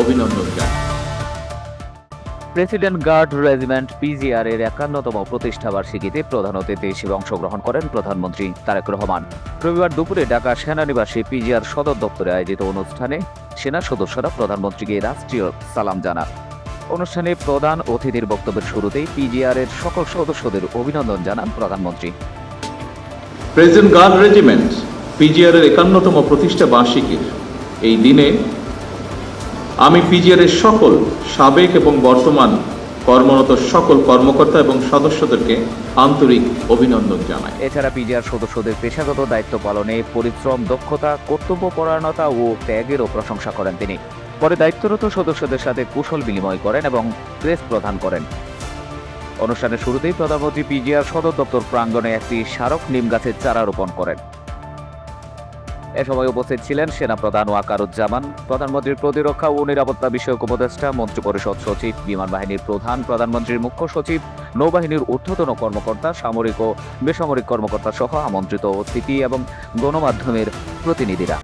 অভিনন্দন জানাই। President guard regiment PGR এর ৫১তম প্রতিষ্ঠা বার্ষিকীতে প্রধান অতিথি হিসেবে অংশগ্রহণ করেন প্রধানমন্ত্রী তারেক রহমান। রবিবার দুপুরে ঢাকা সেনানিবাসে পিজিআর সদর দপ্তরে আয়োজিত অনুষ্ঠানে সেনা সদস্যরা প্রধানমন্ত্রীকে রাষ্ট্রীয় সালাম জানান। অনুষ্ঠানে প্রধান অতিথির বক্তব্যের শুরুতেই পিজিআর এর সকল সদস্যদের অভিনন্দন জানান প্রধানমন্ত্রী। প্রেসিডেন্ট গার্ড রেজিমেন্ট পিজিআর এর ৫১তম প্রতিষ্ঠা বার্ষিকীর এই দিনে আমি পিজিআর এর সকল সাবেক এবং বর্তমান কর্মরত সকল কর্মকর্তা এবং সদস্যদেরকে আন্তরিক অভিনন্দন জানাই। এছাড়া পিজিআর সদস্যদের পেশাগত দায়িত্ব পালনে পরিশ্রম, দক্ষতা, কর্তব্যপরায়ণতা ও ত্যাগেরও প্রশংসা করেন তিনি। পরে দায়িত্বরত সদস্যদের সাথে কুশল বিনিময় করেন এবং ক্রেস্ট প্রদান করেন। অনুষ্ঠানের শুরুতেই প্রধানমন্ত্রী পিজিআর সদর দপ্তর প্রাঙ্গণে একটি স্মারক নিম গাছের চারা রোপণ করেন। এ সময় উপস্থিত ছিলেন সেনাপ্রধান ওয়াকারুজ্জামান, প্রধানমন্ত্রীর প্রতিরক্ষা ও নিরাপত্তা বিষয়ক উপদেষ্টা, মন্ত্রিপরিষদ সচিব, বিমান বাহিনীর প্রধান, প্রধানমন্ত্রীর মুখ্য সচিব, নৌবাহিনীর ঊর্ধ্বতন কর্মকর্তা, সামরিক ও বেসামরিক কর্মকর্তা সহ আমন্ত্রিত অতিথি এবং গণমাধ্যমের প্রতিনিধিরা।